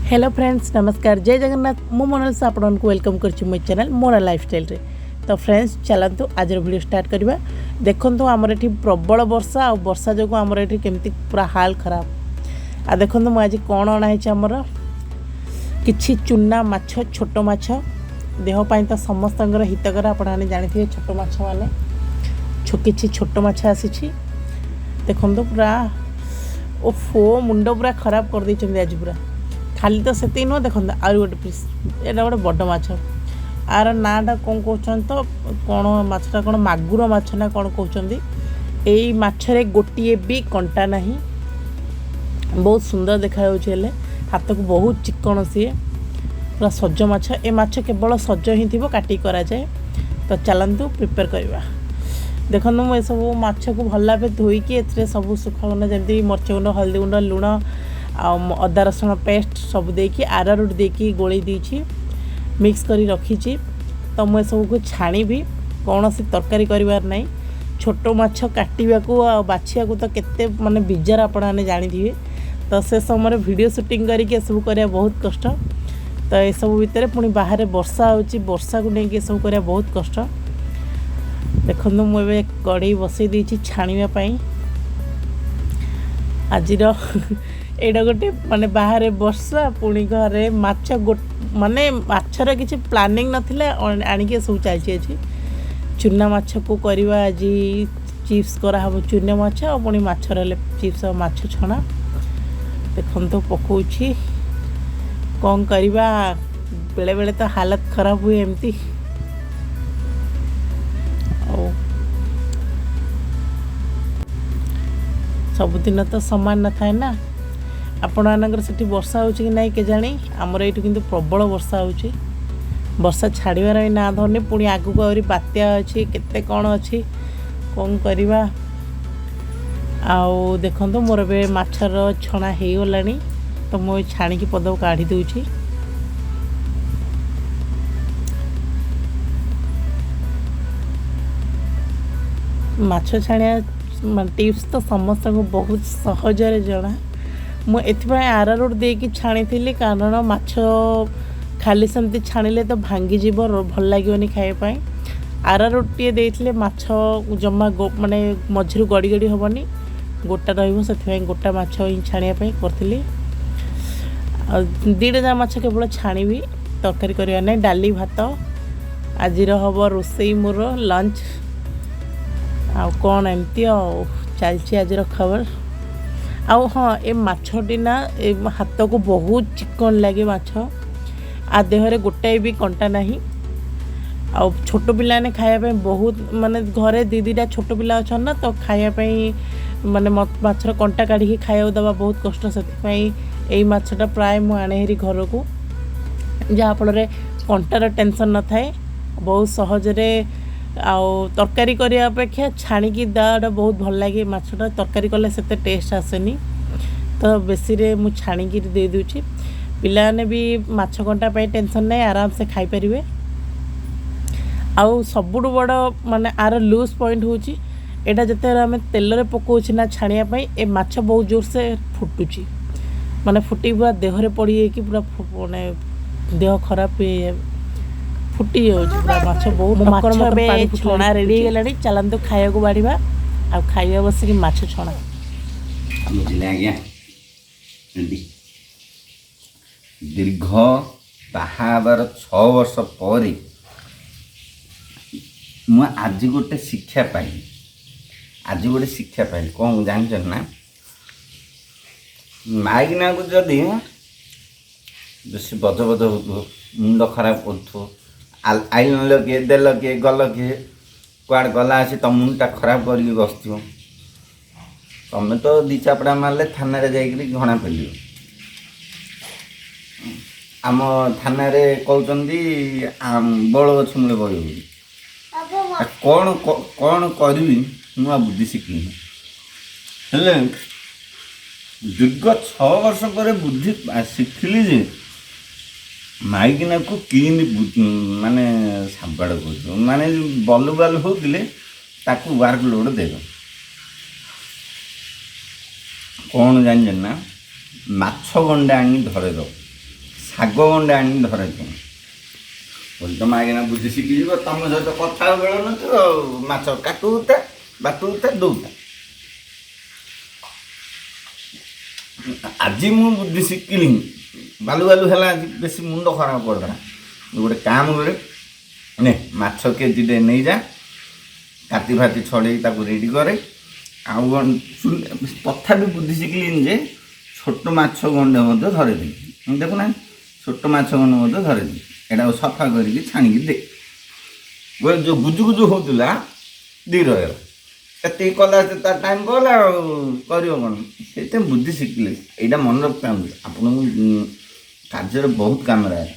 Hello friends नमस्कार जय जगन्नाथ मु मोनाल से आपको वेलकम कर मो चैनल मोना लाइफस्टाइल रे। तो फ्रेंड्स चलतु आज वीडियो स्टार्ट करवा। देखो आमर ये प्रबल वर्षा और वर्षा जो आमर ये केमती पूरा हाल खराब आ देखो मुझे आज कौन अणाई आमर कि चूना माछ छोट माछ देहपाई तो समस्त हितकर आप जानी छोट माछ मैंने कि छोट माछ आसी देखो पूरा ओफो मुंड पूरा खराब कर देते आज पूरा खाली तो से नुह देखो आउ गोटे पीस यहाँ गोटे बड़ माछ आर नाटा कौन कौन तो कौन माछटा कौन मागुर माछ ना कौन कहते यही माछरे गोटे भी कंटा ना बहुत सुंदर देखा हाथ को बहुत चिकन सी पूरा सज माछ ए माछ केवल सज ही थी काटी करा जाए। तो चलतु प्रिपेयर करवा। देखो मुझे सब माछ को भल भाव धोईकी ए सब सुखा गुंड जमी मर्च गुंड हल्दी गुंड लुण अदा रसुण पेस्ट सब देकी आरारूट देकी गोली देछि मिक्स करी रखी। तो मुझे सब को छाणी भी कौन सी तरकारी करिवार नहीं। छोट माछ काटिबा को आ बाछिया को तो केते माने बिजार आपण जानी। तो से समय वीडियो शूटिंग करके सब करिया बहुत कष्ट। तो ये सब भितर पुणी बाहर वर्षा होची वर्षा को लेकिन सब करिया बहुत कष्ट। देखो मुझे कड़े बसई देछि छाणीबा पई आजिर एटा गोटे माने बाहर वर्षा पुणी घरे माछ माने माछर किसी प्लानिंग नथिला आनिके सब चलछि। चूना माछ को करवा आज चिप्स कराहब चूना माछ और पुणी माछर चिप्स और माछ छणा देखो तो पकाउछि कौन करवा बेले बेले तो हालत खराब हुए एमती। सबुदिन तो समान न थाए ना आपण से वर्षा हो कि नहीं के जानी आमर ये किंतु प्रबल वर्षा हो वर्षा छाड़बार भी ना धरनी पुणी आगू आहरी बात्या अच्छी केते कौन अच्छी कौन करवा। आउ देखो मोर ए माछर छणा हो गलानी तो मुझे छाणी पद काढ़ी दूची। माछ छाणिया टिप्स तो समस्त को बहुत सहजरे जना मुझे आरारूट देकी छाणी थी कारण माछ खाली सेमती छाणिले तो भांगी जीव भल लगे खावाई। आरारूट टे देते माछ जमा माने मझिरू गड़ी गड़ी हेनी गोटा रही गोटा माछ ही छाणियापाई करी दीटा जा माछ केवल छाणी तरकारी करवा ना डाली भात आज हम रोसई मोर लंच आ कौन एमती चलती आज खबर। आउ हाँ ए माछटी ना ए हाथ को बहुत चिकन लगे माछ आ देहरे गोटाए भी कंटा नहीं। आ छोट पिला ने खायापे बहुत माने घरे दीटा छोट पिला अच्छा ना तो खायापी माने माछर कंटा काढ़ी खाया दवा बहुत कष्ट से यही माछटा प्राय मु आने हेरी घर को जहाँफल कंटार टेंशन न थाए बहुत सहजरे आउ तरकारी करने अपेक्षा छाणिकी दाटा बहुत भल लगे माछटा तरकारी कले से टेस्ट आसेनी। तो बेसी रे मु छाणिकी दे दूची पिलाने भी माछ कंटा पे टेंशन नहीं आराम से खाई परिवे। आउ सबुठ बड़ माने आर लूज पॉइंट होची एटा जते आम तेल रे पकाउछि ना छाणिया पई ए माछ बहुत जोर से फुटुची माने फुटी पूरा देहरे पड़ी कि पूरा माने देह खराब फुटी पूरा माछ बहुत छणा रेडी गलानी। चलतु खाया को बाढ़ा आ खाଇବା बसिक माछ छणा दीर्घ बाहाबर 6 वर्ष पर आज गोटे शिक्षा पाई कौन जान ना माइकिना को जदि बेसी बज बज हो मुंड खराब कर आइल किए देल किए गल किए कुआड़ गला आसी तुम मुंडा खराब कर बस तुम तो दी चापड़ा मारे थाना जाकि घणा फैल आम थाना कहते बड़ गछ मूले बही कौन कौन करी नुआ बुद्धि शिखी हेले दीर्घ 6 वर्ष पर बुद्धि शिखिली जे माइकिना को कि माने साबाड़ कर माने बलु बालू होते वर्क लोड देव कौन जान ना माछ गंडा आनी धरे दो ଶାଗ ଗଣ୍ଡେ ଆଣିକି ଧରେ ତୁମେ ବୋଲି ତମେ ଆଜ୍ଞା ବୁଝି ଶିଖିଯିବ। ତମ ସହିତ କଥା ବେଳନଥିବ ମାଛ କାଟୁଥା ବାଟୁଥା ଦଉଥା। ଆଜି ମୁଁ ବୁଦ୍ଧି ଶିଖିଲି ବାଲୁ ବାଲୁ ହେଲା ଆଜି ବେଶୀ ମୁଣ୍ଡ ଖରାପ କରିଦେଲା। ଗୋଟେ କାମ କରେ ନେ ମାଛ କେଜିଟେ ନେଇଯା କାଟି ଫାଟି ଛଡ଼େଇ ତାକୁ ରେଡ଼ି କରେ। ଆଉ ତଥାପି ବୁଦ୍ଧି ଶିଖିଲିନି ଯେ ଛୋଟ ମାଛ ଗଣ୍ଡେ ମଧ୍ୟ ଧରେଇଦେବି। ଦେଖୁନା ଛୋଟ ମାଛ ଗଣ୍ଡେ ମଧ୍ୟ ଧରେଇଦେବି। ଏଟାକୁ ସଫା କରିକି ଛାଣିକି ଦେ। ଯେଉଁ ଗୁଜୁ ଗୁଜୁ ହେଉଥିଲା ଦୁଇ ରହିଗଲା। ଏତିକି କଲା ସେ ତା ଟାଇମ୍ ଗଲା ଆଉ କରିବ କ'ଣ। ସେଇଥିପାଇଁ ବୁଦ୍ଧି ଶିଖିଲେ ଏଇଟା ମନେ ରଖିଥାନ୍ତୁ ଆପଣଙ୍କୁ କାର୍ଯ୍ୟରେ ବହୁତ କାମରେ ଆସେ।